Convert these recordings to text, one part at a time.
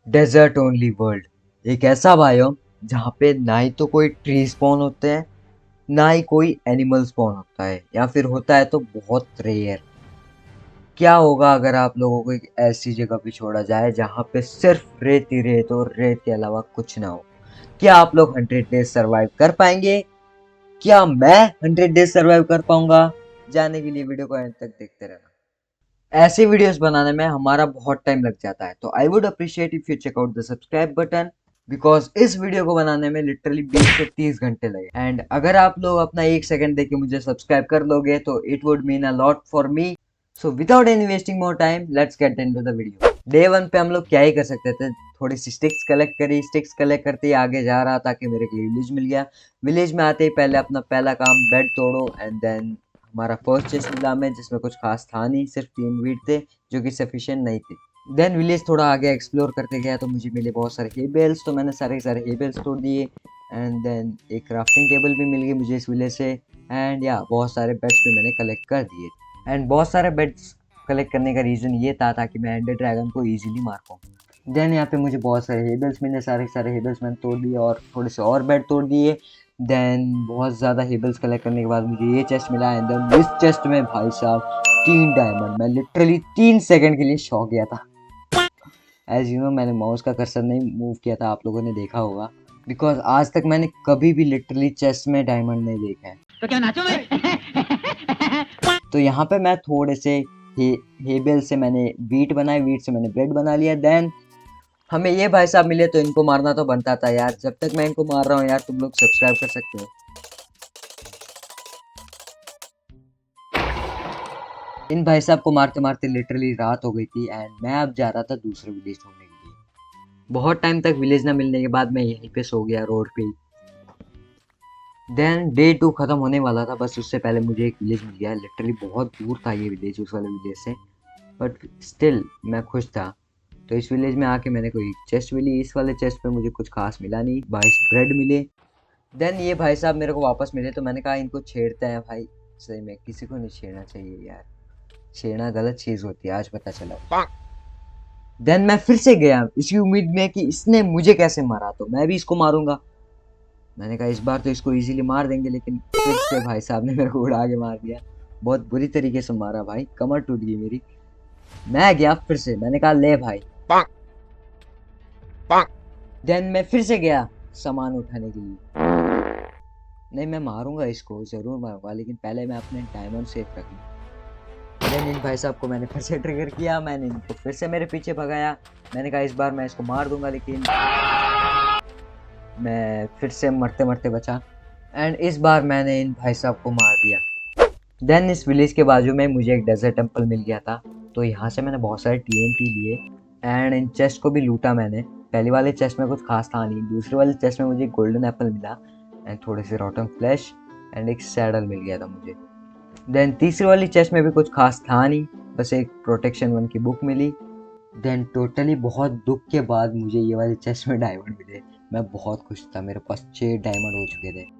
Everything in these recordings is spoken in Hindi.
डेजर्ट ओनली वर्ल्ड एक ऐसा बायोम जहाँ पे ना ही तो कोई ट्री स्पॉन होते हैं, ना ही कोई एनिमल स्पॉन होता है, या फिर होता है तो बहुत रेयर। क्या होगा अगर आप लोगों को एक ऐसी जगह पे छोड़ा जाए जहाँ पे सिर्फ रेत ही रेत और रेत के अलावा कुछ ना हो? क्या आप लोग 100 डेज सरवाइव कर पाएंगे? क्या मैं 100 डेज सरवाइव कर पाऊंगा? जानने के लिए वीडियो को एंड तक देखते रहना। ऐसी वीडियोस बनाने में हमारा बहुत टाइम लग जाता है, तो I would appreciate if you check out the subscribe button, because इस वीडियो को बनाने में लिटरली 20 से 30 घंटे लगे। एंड अगर आप लोग अपना 1 सेकंड देके मुझे सब्सक्राइब कर लोगे तो it would mean a lot for me. So without any wasting more time, let's get into the video. Day 1 पे हम लोग क्या ही कर सकते थे, थोड़ी सी स्टिक्स कलेक्ट करी, स्टिक्स कलेक्ट करते ही आगे जा रहा था कि मेरे को विलेज मिल गया। विलेज में आते ही पहले अपना पहला काम बेड तोड़ो, एंड देन हमारा फर्स्ट चेस्ट मिला हमें, जिसमें कुछ खास था नहीं, सिर्फ 3 वीट थे जो कि सफिशिएंट नहीं थे। देन विलेज थोड़ा आगे एक्सप्लोर करते गया तो मुझे मिले बहुत सारे हे बेल्स, तो मैंने सारे सारे हे बेल्स तोड़ दिए। एंड देन एक क्राफ्टिंग टेबल भी मिल गई मुझे इस विलेज से। एंड या बहुत सारे बेड्स भी मैंने कलेक्ट कर दिए। एंड बहुत सारे बेड्स कलेक्ट करने का रीज़न ये था ताकि मैं एंडर ड्रैगन को ईजिली मार पाऊँ। देन यहाँ पे मुझे बहुत सारे हेबल्स मिले, सारे सारे हेबल्स मैंने तोड़ दिए और थोड़े से और बेड तोड़ दिए। देन बहुत ज़्यादा हेबल्स कलेक्ट करने के बाद मुझे ये चेस्ट मिला, एंड देन इस चेस्ट में भाई साहब 3 डायमंड। मैं लिटरली 3 सेकंड के लिए शौक गया था। एज यू नो, मैंने माउस का कर्सर नहीं मूव किया था, आप लोगों ने देखा होगा, बिकॉज आज तक मैंने कभी भी लिटरली चेस्ट में डायमंड नहीं देखा है। तो क्या नाचो मैं? तो यहाँ पे मैं थोड़े से हेबल से मैंने वीट बनाए, वीट से मैंने ब्रेड बना लिया। देन हमें ये भाई साहब मिले तो इनको मारना तो बनता था यार। जब तक मैं इनको मार रहा हूँ यार, तुम लोग सब्सक्राइब कर सकते हो। इन भाई साहब को मारते मारते लिटरली रात हो गई थी, एंड मैं अब जा रहा था दूसरे विलेज ढूंढने के लिए। बहुत टाइम तक विलेज ना मिलने के बाद मैं यहीं पे सो गया रोड पे ही। देन डे 2 खत्म होने वाला था, बस उससे पहले मुझे एक विलेज मिल गया। लिटरली बहुत दूर था ये विलेज उस वाले विलेज से, बट स्टिल मैं खुश था। तो इस विलेज में आके मैंने कोई चेस्ट मिली। इस वाले चेस्ट पे मुझे कुछ खास मिला नहीं, 22 ब्रेड मिले। देन ये भाई साहब मेरे को वापस मिले, तो मैंने कहा इनको छेड़ते हैं भाई। सही में किसी को नहीं छेड़ना चाहिए यार, छेड़ना गलत चीज़ होती है, आज पता चला। देन मैं फिर से गया इसी उम्मीद में कि इसने मुझे कैसे मारा तो मैं भी इसको मारूंगा। मैंने कहा इस बार तो इसको इजीली मार देंगे, लेकिन फिर से भाई साहब ने मेरे को उड़ा के मार दिया। बहुत बुरी तरीके से मारा भाई, कमर टूट गई मेरी। मैं गया फिर से, मैंने कहा ले भाई। देन मैं फिर से गया सामान उठाने के लिए। नहीं, मैं मारूंगा इसको, जरूर मारूंगा, लेकिन पहले मैं अपने डायमंड सेफ रखूँ। देन इन भाई साहब को मैंने फिर से ट्रिगर किया, मैंने इनको फिर से मेरे पीछे भगाया। मैंने कहा इस बार मैं इसको मार दूंगा, लेकिन मैं फिर से मरते मरते बचा। एंड इस बार मैंने इन भाई साहब को मार दिया। देन इस विलेज के बाजू में मुझे एक डेजर्ट टेम्पल मिल गया था, तो यहाँ से मैंने बहुत सारे TNT लिए। एंड इन चेस्ट को भी लूटा मैंने। पहले वाले चेस्ट में कुछ खास था नहीं, दूसरे वाले चेस्ट में मुझे गोल्डन एप्पल मिला, एंड थोड़े से रॉटन फ्लैश, एंड एक सैडल मिल गया था मुझे। देन तीसरी वाली चेस्ट में भी कुछ खास था नहीं, बस एक प्रोटेक्शन 1 की बुक मिली। देन टोटली बहुत दुख के बाद मुझे ये वाले चेस्ट में डायमंड मिले। मैं बहुत खुश था, मेरे पास 6 डायमंड हो चुके थे।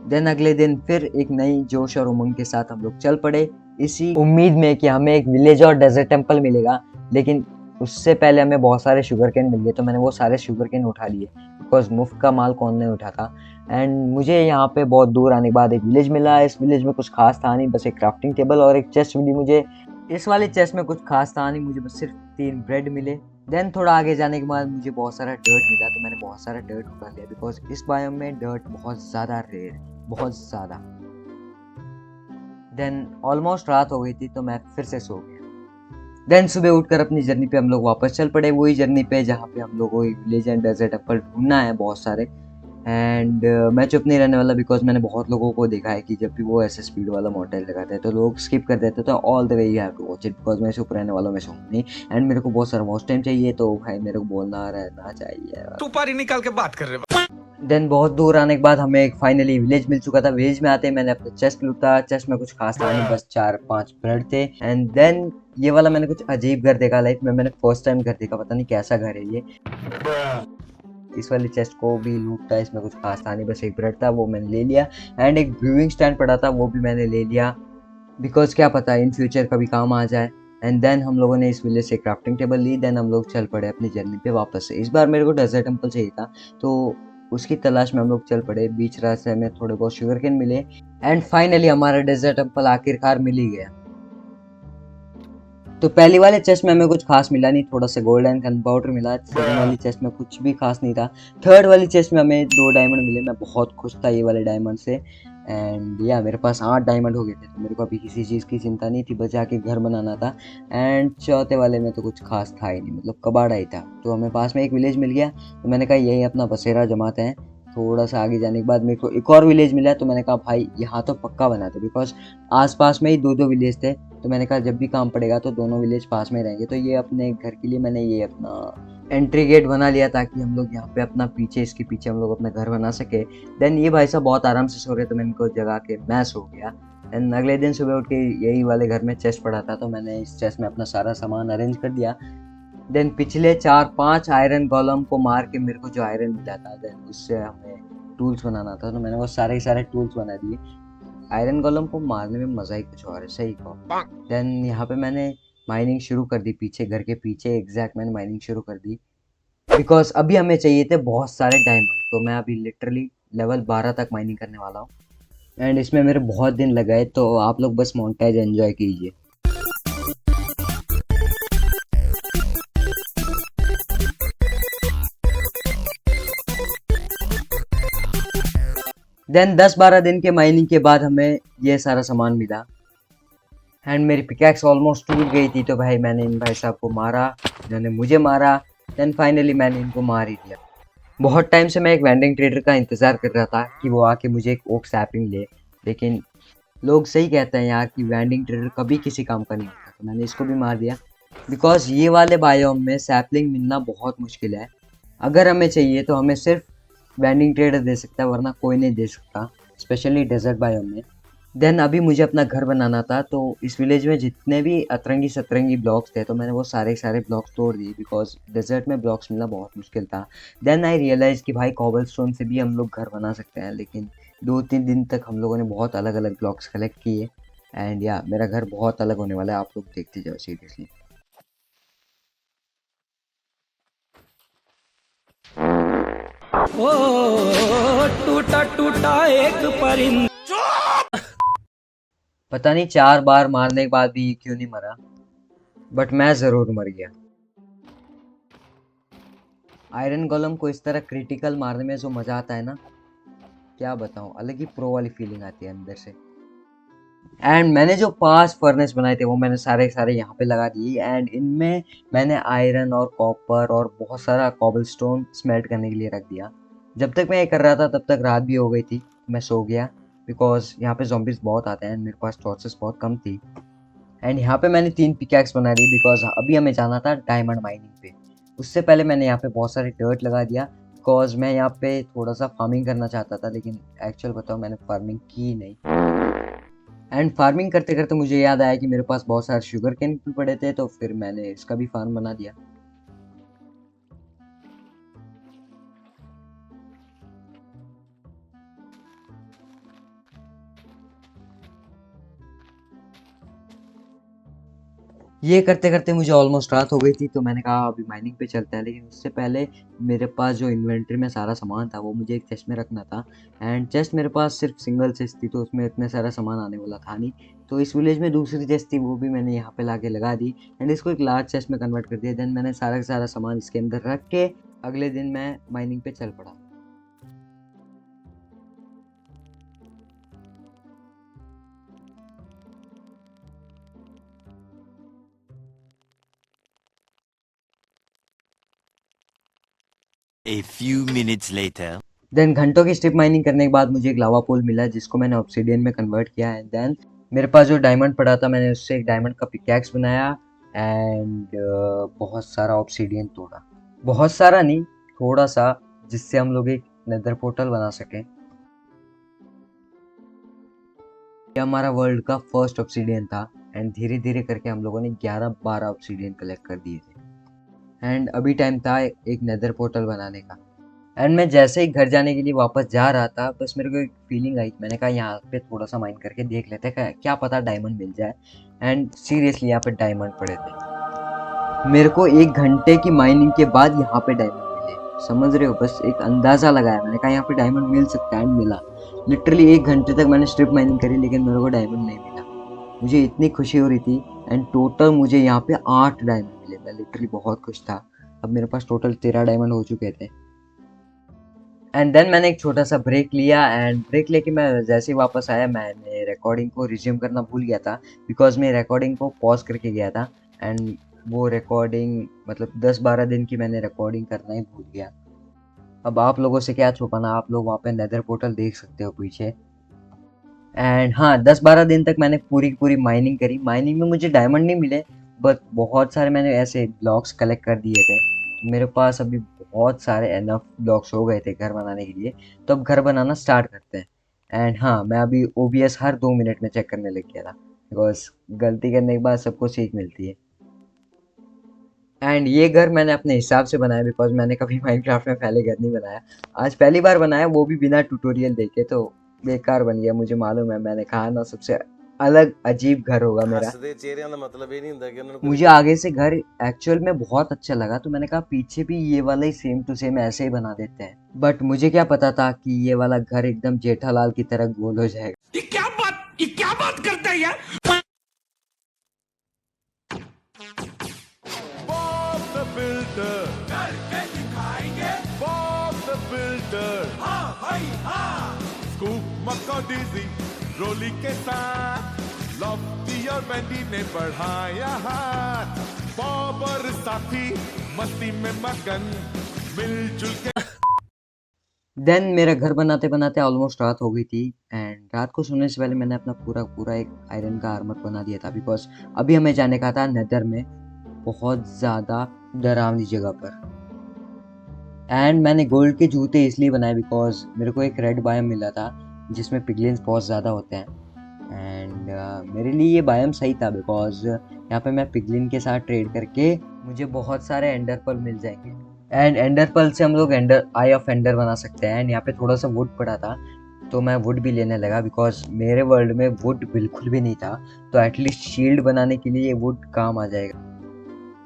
देन अगले दिन फिर एक नई जोश और उमंग के साथ हम लोग चल पड़े, इसी उम्मीद में कि हमें एक विलेज और डेजर्ट टेम्पल मिलेगा। लेकिन उससे पहले हमें बहुत सारे शुगर केन मिल गए, तो मैंने वो सारे शुगर केन उठा लिए, बिकॉज मुफ्त का माल कौन नहीं उठाता। एंड मुझे यहाँ पे बहुत दूर आने के बाद एक विलेज मिला। इस विलेज में कुछ खास था नहीं, बस एक क्राफ्टिंग टेबल और एक चेस्ट मिली मुझे। इस वाले चेस्ट में कुछ खास था नहीं, मुझे बस सिर्फ 3 ब्रेड मिले। देन थोड़ा आगे जाने के बाद मुझे बहुत सारा डर्ट मिला, तो मैंने बहुत सारा डर्ट उठा लिया, बिकॉज इस बायोम में डर्ट बहुत ज़्यादा रेयर, बहुत ज़्यादा। देन ऑलमोस्ट रात हो गई थी, तो मैं फिर से सो गया। देन सुबह उठकर अपनी जर्नी पे हम लोग वापस चल पड़े, वही जर्नी पे जहाँ पे हम लोगों को एक विलेज एंड डेजर्ट एप्पल ढूंढना है बहुत सारे। एंड मैं चुप नहीं रहने वाला, बिकॉज मैंने बहुत लोगों को देखा है कि जब भी वो ऐसे स्पीड वाला मॉडल लगाते हैं तो लोग स्किप कर देते हैं। तो all the way you have to watch it, because मैं चुप रहने वाला, मैं सोऊंगा नहीं। एंड मेरे को बहुत सारा वॉच टाइम चाहिए, तो भाई मेरे को बोलना रहना चाहिए। तू पारी निकाल के बात कर रहे हो। देन बहुत दूर आने के बाद हमें एक फाइनली विलेज मिल चुका था। विलेज में आते ही मैंने अपना चेस्ट लूटा। चेस्ट में कुछ खास था नहीं, बस 4-5 ब्रेड थे। एंड देन ये वाला मैंने कुछ अजीब घर देखा लाइफ में, मैंने फर्स्ट टाइम घर देखा, पता नहीं कैसा घर है ये। इस वाली चेस्ट को भी लूटा, इसमें कुछ खास था नहीं, बस एक ब्रेड था, वो मैंने ले लिया। एंड एक ब्रूइंग स्टैंड पड़ा था, वो भी मैंने ले लिया, बिकॉज क्या पता इन फ्यूचर कभी काम आ जाए। एंड देन हम लोगों ने इस विलेज से क्राफ्टिंग टेबल ली। देन हम लोग चल पड़े अपनी जर्नी पे वापस से। इस बार मेरे को डेजर्ट टेम्पल चाहिए था, तो उसकी तलाश में हम लोग चल पड़े। बीच रास्ते में थोड़े बहुत शुगर केन मिले एंड फाइनली हमारा डेजर्ट टेम्पल आखिरकार मिल ही गया। तो पहली वाले चेस्ट में हमें कुछ खास मिला नहीं, थोड़ा सा गोल्ड एंड गन पाउडर मिला। सेकंड वाली चेस्ट में कुछ भी खास नहीं था। थर्ड वाली चेस्ट में हमें 2 डायमंड मिले। मैं बहुत खुश था ये वाले डायमंड से। एंड या मेरे पास 8 डायमंड हो गए थे, तो मेरे को अभी किसी चीज़ की चिंता नहीं थी, बस जाके घर बनाना था। एंड चौथे वाले में तो कुछ खास था ही नहीं, मतलब कबाड़ा ही था। तो हमें पास में एक विलेज मिल गया, तो मैंने कहा यही अपना बसेरा जमाते हैं। थोड़ा सा आगे जाने के बाद मेरे को एक और विलेज मिला, तो मैंने कहा भाई यहाँ तो पक्का बनाते, बिकॉज आसपास में ही 2-2 विलेज थे। तो मैंने कहा जब भी काम पड़ेगा तो दोनों विलेज पास में रहेंगे। तो ये अपने घर के लिए मैंने ये अपना एंट्री गेट बना लिया, ताकि हम लोग यहाँ पे अपना पीछे, इसके पीछे हम लोग अपना घर बना सके। देन ये भाई साहब बहुत आराम से सो रहे, तो मैंने इनको जगा के मैं सो गया। एंड अगले दिन सुबह उठ के यही वाले घर में चेस्ट पड़ा था, तो मैंने इस चेस्ट में अपना सारा सामान अरेंज कर दिया। देन पिछले 4-5 आयरन गोलम को मार के मेरे को जो आयरन मिला था, देन उससे हमें टूल्स बनाना था, तो मैंने वो सारे के सारे टूल्स बना दिए। आयरन गोलम को मारने में मजा ही कुछ और है, सही कहो। देन यहाँ पे मैंने माइनिंग शुरू कर दी, पीछे घर के पीछे एग्जैक्ट मैंने माइनिंग शुरू कर दी, बिकॉज अभी हमें चाहिए थे बहुत सारे डायमंड। तो मैं अभी लिटरली लेवल 12 तक माइनिंग करने वाला हूँ एंड इसमें मेरे बहुत दिन लगाए, तो आप लोग बस मोनेटाइज एंजॉय कीजिए। देन 10-12 दिन के माइनिंग के बाद हमें ये सारा सामान मिला एंड मेरी पिकैक्स ऑलमोस्ट टूट गई थी। तो भाई मैंने इन भाई साहब को मारा, इन्होंने मुझे मारा। देन फाइनली मैंने इनको मार ही दिया। बहुत टाइम से मैं एक वेंडिंग ट्रेडर का इंतज़ार कर रहा था कि वो आके मुझे एक ओक सैपलिंग ले, लेकिन लोग सही कहते हैं यार कि वेंडिंग ट्रेडर कभी किसी काम का नहीं होता। तो मैंने इसको भी मार दिया, बिकॉज ये वाले बायोम में सैपलिंग मिलना बहुत मुश्किल है। अगर हमें चाहिए तो हमें सिर्फ वेंडिंग ट्रेडर दे सकता है, वरना कोई नहीं दे सकता, स्पेशली डेजर्ट बायोम में। देन अभी मुझे अपना घर बनाना था, तो इस विलेज में जितने भी अतरंगी सतरंगी ब्लॉक्स थे, तो मैंने वो सारे सारे ब्लॉक्स तोड़ दिए, बिकॉज डेजर्ट में ब्लॉक्स मिलना बहुत मुश्किल था। देन आई रियलाइज़ कि भाई कॉबलस्टोन से भी हम लोग घर बना सकते हैं, लेकिन 2-3 दिन तक हम लोगों ने बहुत अलग अलग ब्लॉक्स कलेक्ट किए एंड या मेरा घर बहुत अलग होने वाला है। आप लोग देखते जाओ सीरियसली। ओ टूटा टूटा एक परिंदा। पता नहीं 4 बार मारने के बाद भी ये क्यों नहीं मरा, बट मैं ज़रूर मर गया। आयरन गोलम को इस तरह क्रिटिकल मारने में जो मज़ा आता है ना, क्या बताऊँ, अलग ही प्रो वाली फीलिंग आती है अंदर से। एंड मैंने जो 5 फर्नेस बनाए थे वो मैंने सारे के सारे यहाँ पे लगा दिए एंड इनमें मैंने आयरन और कॉपर और बहुत सारा कॉबलस्टोन स्मेल्ट करने के लिए रख दिया। जब तक मैं ये कर रहा था तब तक रात भी हो गई थी, मैं सो गया, बिकॉज यहाँ पे zombies बहुत आते हैं, मेरे पास टॉर्चेस बहुत कम थी। एंड यहाँ पे मैंने 3 पिकैक्स बना दी, बिकॉज अभी हमें जाना था डायमंड माइनिंग पे। उससे पहले मैंने यहाँ पे बहुत सारे डर्ट लगा दिया, बिकॉज मैं यहाँ पे थोड़ा सा फार्मिंग करना चाहता था, लेकिन एक्चुअल बताओ मैंने फार्मिंग की नहीं। एंड फार्मिंग करते करते मुझे याद आया कि मेरे पास बहुत सारे शुगर केन भी पड़े थे, तो फिर मैंने इसका भी फार्म बना दिया। ये करते करते मुझे ऑलमोस्ट रात हो गई थी, तो मैंने कहा अभी माइनिंग पे चलते हैं, लेकिन उससे पहले मेरे पास जो इन्वेंट्री में सारा सामान था वो मुझे एक चेस्ट में रखना था। एंड चेस्ट मेरे पास सिर्फ सिंगल चेस्ट थी, तो उसमें इतने सारा सामान आने वाला था नहीं। तो इस विलेज में दूसरी चेस्ट थी, वो भी मैंने यहाँ पे लाके लगा दी एंड इसको एक लार्ज चेस्ट में कन्वर्ट कर दिया। देन मैंने सारा का सारा सामान इसके अंदर रख के अगले दिन मैं माइनिंग पे चल पड़ा। A few minutes later. Then घंटों की स्ट्रिप माइनिंग करने के बाद मुझे एक लावा पूल मिला, जिसको मैंने ऑब्सीडियन में कन्वर्ट किया एंड देन मेरे पास जो डायमंड पड़ा था मैंने उससे एक डायमंड का पिकैक्स बनाया एंड बहुत सारा ऑब्सीडियन तोड़ा। बहुत सारा नहीं, थोड़ा सा, जिससे हम लोग एक नेदर पोर्टल बना सकें। ये हमारा वर्ल्ड का फर्स्ट ऑब्सीडियन था एंड धीरे धीरे करके हम लोगों ने 11-12 ऑब्सीडियन कलेक्ट कर दिए थे एंड अभी टाइम था एक नेदर पोर्टल बनाने का। एंड मैं जैसे ही घर जाने के लिए वापस जा रहा था, बस मेरे को एक फीलिंग आई, मैंने कहा यहाँ पे थोड़ा सा माइन करके देख लेते हैं, क्या पता डायमंड मिल जाए। एंड सीरियसली यहाँ पे डायमंड पड़े थे। मेरे को 1 घंटे की माइनिंग के बाद यहाँ पे डायमंड मिले, समझ रहे हो? बस एक अंदाज़ा लगाया, मैंने कहा यहाँ पे डायमंड मिल सकता है, एंड मिला। लिटरली 1 घंटे तक मैंने स्ट्रिप माइनिंग करी लेकिन मेरे को डायमंड नहीं मिला। मुझे इतनी खुशी हो रही थी, एंड टोटल मुझे यहाँ पे 8 डायमंड मिले। मैं लिटरली बहुत खुश था। अब मेरे पास टोटल 13 डायमंड हो चुके थे। एंड देन मैंने एक छोटा सा ब्रेक लिया, एंड ब्रेक लेके मैं जैसे ही वापस आया मैंने रिकॉर्डिंग को रिज्यूम करना भूल गया था, बिकॉज मैं रिकॉर्डिंग को पॉज करके गया था। एंड वो रिकॉर्डिंग मतलब 10-12 दिन की मैंने रिकॉर्डिंग करना ही भूल गया। अब आप लोगों से क्या छुपाना, आप लोग वहाँ पे नेदर पोर्टल देख सकते हो पीछे। एंड हाँ, 10-12 दिन तक मैंने पूरी की पूरी माइनिंग करी। माइनिंग में मुझे डायमंड नहीं मिले, बट बहुत सारे मैंने ऐसे ब्लॉक्स कलेक्ट कर दिए थे। तो मेरे पास अभी बहुत सारे एनफ ब्लॉक्स हो गए थे घर बनाने के लिए। तो अब घर बनाना स्टार्ट करते हैं। एंड हाँ, मैं अभी ओबीएस हर 2 मिनट में चेक करने लग गया था, बिकॉज गलती करने के बाद सबको सीख मिलती है। एंड ये घर मैंने अपने हिसाब से बनाया, बिकॉज मैंने कभी माइनक्राफ्ट में पहले घर नहीं बनाया। आज पहली बार बनाया, वो भी बिना ट्यूटोरियल देखे, तो बेकार बन गया। मुझे मालूम है, मैंने कहा ना सबसे अलग अजीब घर होगा मेरा। हसदे चेहरिਆਂ ਦਾ मतलब ये नहीं ਹੁੰਦਾ कि उन्होंने मुझे आगे से घर एक्चुअल में बहुत अच्छा लगा, तो मैंने कहा पीछे भी ये वाला ही सेम टू सेम ऐसे ही बना देते हैं। बट मुझे क्या पता था कि ये वाला घर एकदम जेठालाल की तरह गोल हो जाएगा। ये क्या बात करता है यार। Bob the Builder करके दिखाएंगे Bob the Builder हाँ भाई हाँ स्कूप मक्का रोली के साथ लॉफ्टी और बैंडी ने बढ़ाया हाथ बॉब और साथी मस्ती में मगन मिलजुल के। देन मेरा घर बनाते बनाते ऑलमोस्ट रात हो गई थी, एंड रात को सोने से पहले मैंने अपना पूरा पूरा एक आयरन का आर्मर बना दिया था, बिकॉज अभी हमें जाने का था नेदर में, बहुत ज़्यादा डरावनी जगह पर। एंड मैंने गोल्ड के जूते इसलिए बनाए बिकॉज मेरे को एक रेड बायम मिला था जिसमें पिगलिन्स बहुत ज़्यादा होते हैं। एंड मेरे लिए ये बायम सही था, बिकॉज यहाँ पे मैं पिगलिन के साथ ट्रेड करके मुझे बहुत सारे एंडर पर्ल मिल जाएंगे, एंड एंडर पर्ल से हम लोग एंडर आई ऑफ एंडर बना सकते हैं। एंड यहाँ पे थोड़ा सा वुड पड़ा था, तो मैं वुड भी लेने लगा, बिकॉज मेरे वर्ल्ड में वुड बिल्कुल भी नहीं था, तो एटलीस्ट शील्ड बनाने के लिए ये वुड काम आ जाएगा।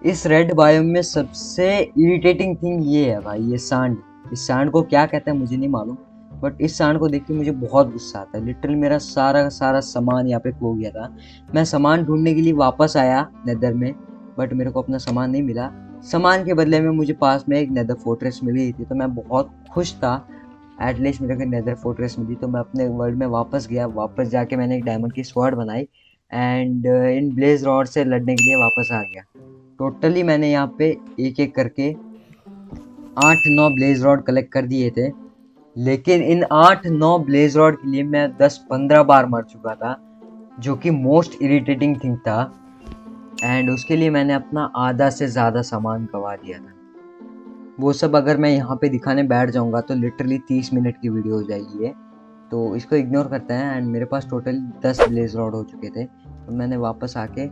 इस रेड बायोम में सबसे इरिटेटिंग थिंग ये है भाई, ये सांड। इस सांड को क्या कहते हैं मुझे नहीं मालूम, बट इस सांड को देख के मुझे बहुत गुस्सा आता है। लिटरली मेरा सारा का सारा सामान यहाँ पे खो गया था। मैं सामान ढूंढने के लिए वापस आया नेदर में, बट मेरे को अपना सामान नहीं मिला। सामान के बदले में मुझे पास में एक नेदर फोर्ट्रेस मिल गई थी, तो मैं बहुत खुश था। एटलीस्ट मेरे को नेदर फोर्ट्रेस मिली, तो मैं अपने वर्ल्ड में वापस गया। वापस जाके मैंने एक डायमंड की स्वॉर्ड बनाई, एंड इन ब्लेज रॉड से लड़ने के लिए वापस आ गया। टोटली मैंने यहाँ पे एक एक करके 8-9 ब्लेज रॉड कलेक्ट कर दिए थे, लेकिन इन 8-9 ब्लेज रॉड के लिए मैं 10-15 बार मर चुका था, जो कि मोस्ट इरिटेटिंग थिंग था। एंड उसके लिए मैंने अपना आधा से ज़्यादा सामान गंवा दिया था। वो सब अगर मैं यहाँ पे दिखाने बैठ जाऊँगा तो लिटरली 30 मिनट की वीडियो हो जाएगी ये, तो इसको इग्नोर करते हैं। एंड मेरे पास टोटल 10 ब्लेज रॉड हो चुके थे, तो मैंने वापस आके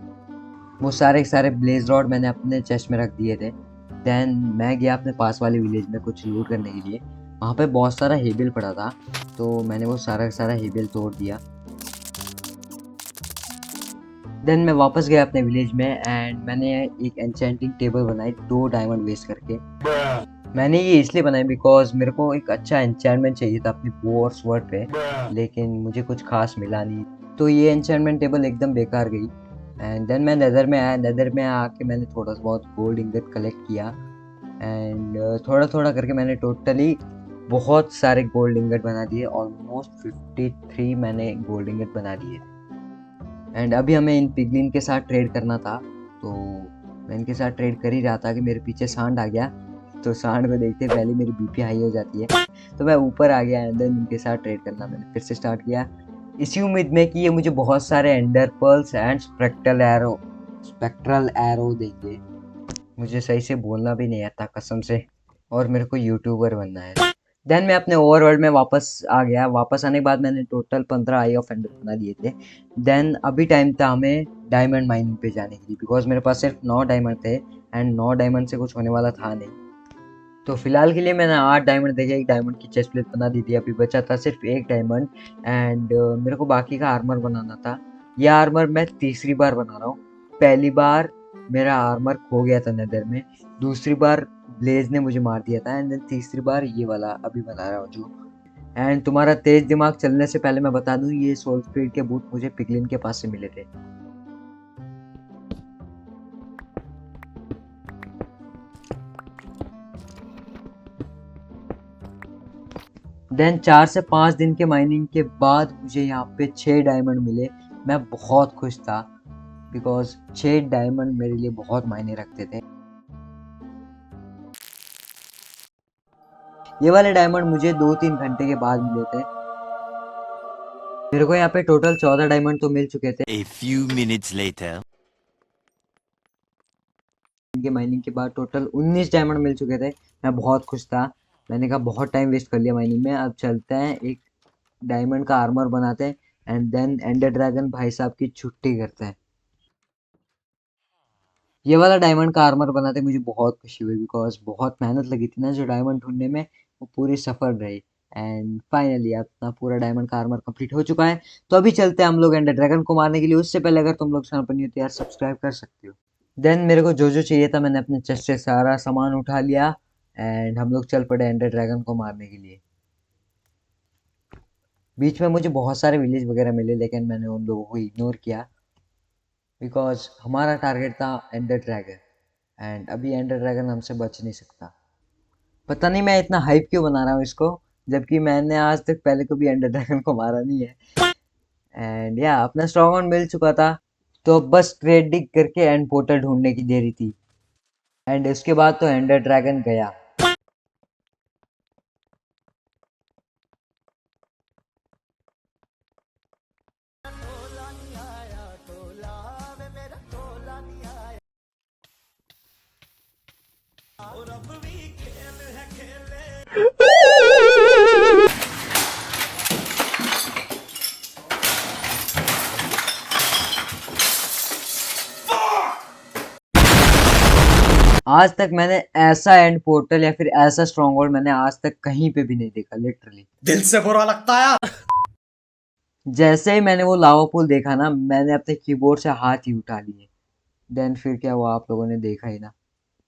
वो सारे सारे ब्लेज रॉड मैंने अपने चेस्ट में रख दिए थे। देन मैं गया अपने पास वाले विलेज में कुछ लूट करने के लिए। वहाँ पे बहुत सारा हेबिल पड़ा था, तो मैंने वो सारा सारा हेबिल तोड़ दिया। देन मैं वापस गया अपने विलेज में, एंड मैंने एक एन्चेंटिंग टेबल बनाई 2 डायमंड वेस्ट करके। मैंने ये इसलिए बनाई बिकॉज मेरे को एक अच्छा एन्चेंटमेंट चाहिए था अपनी बो और स्वॉर्ड पे, लेकिन मुझे कुछ खास मिला नहीं, तो ये एन्चेंटमेंट टेबल एकदम बेकार गई। एंड देन मैं नेदर में आया। नेदर में आके मैंने थोड़ा सा बहुत गोल्ड इंगट कलेक्ट किया, एंड थोड़ा थोड़ा करके मैंने टोटली बहुत सारे गोल्ड इंगट बना दिए। ऑलमोस्ट 53 मैंने गोल्ड इंगट बना दिए। एंड अभी हमें इन पिगलिन के साथ ट्रेड करना था, तो मैं इनके साथ ट्रेड कर ही रहा था कि मेरे पीछे सांड आ गया। तो सांड को देखते पहले मेरी बीपी हाई हो जाती है, तो मैं ऊपर आ गया, एंड देन इनके साथ ट्रेड करना मैंने फिर से स्टार्ट किया, इसी उम्मीद में कि ये मुझे बहुत सारे ender pearls and spectral arrow देंगे। मुझे सही से बोलना भी नहीं आता कसम से, और मेरे को यूट्यूबर बनना है। देन मैं अपने ओवरवर्ल्ड में वापस आ गया। वापस आने के बाद मैंने टोटल 15 आई ऑफ एंडर बना दिए थे। देन अभी टाइम था हमें डायमंड माइनिंग पे जाने के लिए, बिकॉज मेरे पास सिर्फ 9 डायमंड थे, एंड 9 डायमंड से कुछ होने वाला था नहीं। तो फिलहाल के लिए मैंने 8 डायमंड देके एक डायमंड की चेस्ट प्लेट बना दी थी। अभी बचा था सिर्फ एक डायमंड, एंड मेरे को बाकी का आर्मर बनाना था। ये आर्मर मैं तीसरी बार बना रहा हूँ। पहली बार मेरा आर्मर खो गया था नेदर में, दूसरी बार ब्लेज ने मुझे मार दिया था, एंड देन तीसरी बार ये वाला अभी बना रहा हूँ जो। एंड तुम्हारा तेज दिमाग चलने से पहले मैं बता दूं, ये सोल स्पीड के बूट मुझे पिगलिन के पास से मिले थे। देन 4 से 5 दिन के माइनिंग के बाद मुझे यहाँ पे 6 डायमंड मिले। मैं बहुत खुश था बिकॉज 6 डायमंड मेरे लिए बहुत मायने रखते थे। ये वाले डायमंड मुझे 2-3 घंटे के बाद मिले थे। मेरे को यहाँ पे टोटल 14 डायमंड तो मिल चुके थे। A few minutes later. इनके माइनिंग के बाद टोटल 19 डायमंड मिल चुके थे। मैं बहुत खुश था। मैंने कहा बहुत टाइम वेस्ट कर लिया माइनिंग में, अब चलते हैं एक डायमंड का आर्मर बनाते हैं एंड देन एंडर ड्रैगन भाई साहब की छुट्टी करते हैं। ये वाला डायमंड का आर्मर बनाते मुझे बहुत खुशी हुई बिकॉज बहुत मेहनत लगी थी ना जो डायमंड ढूंढने में, वो पूरी सफल रही। एंड फाइनली अपना पूरा डायमंड का आर्मर कंप्लीट हो चुका है। तो अभी चलते हैं हम लोग एंडर ड्रैगन को मारने के लिए। उससे पहले अगर तुम लोग चैनल पर नहीं हो तो यार सब्सक्राइब कर सकते हो। देन मेरे को जो जो चाहिए था मैंने अपने चेस्ट से सारा सामान उठा लिया एंड हम लोग चल पड़े एंडर ड्रैगन को मारने के लिए। बीच में मुझे बहुत सारे विलेज वगैरह मिले लेकिन मैंने उन लोगों को इग्नोर किया बिकॉज हमारा टारगेट था एंडर ड्रैगन, एंड अभी एंडर ड्रैगन हमसे बच नहीं सकता। पता नहीं मैं इतना हाइप क्यों बना रहा हूँ इसको, जबकि मैंने आज तक पहले कभी एंडर ड्रैगन को मारा नहीं है। एंड या अपना स्ट्रॉन्ग ऑन मिल चुका था, तो अब बस ट्रेडिंग करके एंड पोर्टल ढूंढने की देरी थी। एंड इसके बाद तो एंडर ड्रैगन गया। आज तक मैंने ऐसा एंड पोर्टल या फिर ऐसा स्ट्रॉन्ग होल्ड मैंने आज तक कहीं पे भी नहीं देखा, लिटरली। दिल से बुरा लगता है यार। जैसे ही मैंने वो लावा पूल देखा ना, मैंने अपने कीबोर्ड से हाथ ही उठा लिए। देन फिर क्या हुआ आप लोगों ने देखा ही ना।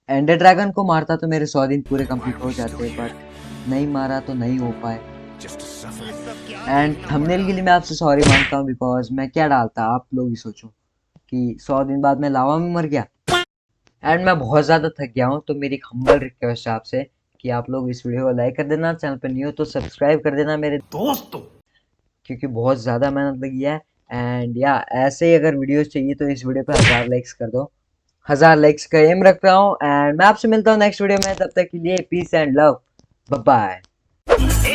एंडर ड्रैगन को मारता तो मेरे 100 दिन पूरे कंप्लीट हो जाते, बट नहीं मारा तो नहीं हो पाए। एंड थंबनेल के लिए मैं आपसे सॉरी मांगता हूँ बिकॉज मैं क्या डालता, आप लोग ही सोचो कि 100 दिन बाद मैं लावा में मर गया। एंड मैं बहुत ज़्यादा थक गया हूँ, तो मेरी एक हम्बल रिक्वेस्ट है आपसे कि आप लोग इस वीडियो को लाइक कर देना, चैनल पर नहीं हो तो सब्सक्राइब कर देना मेरे दोस्तों, क्योंकि बहुत ज़्यादा मेहनत लगी है। एंड या ऐसे ही अगर वीडियोस चाहिए तो इस वीडियो पे 1000 लाइक्स कर दो। 1000 लाइक्स का एम रख रहा हूँ एंड मैं आपसे मिलता हूँ नेक्स्ट वीडियो में। तब तक के लिए peace and love, bye bye.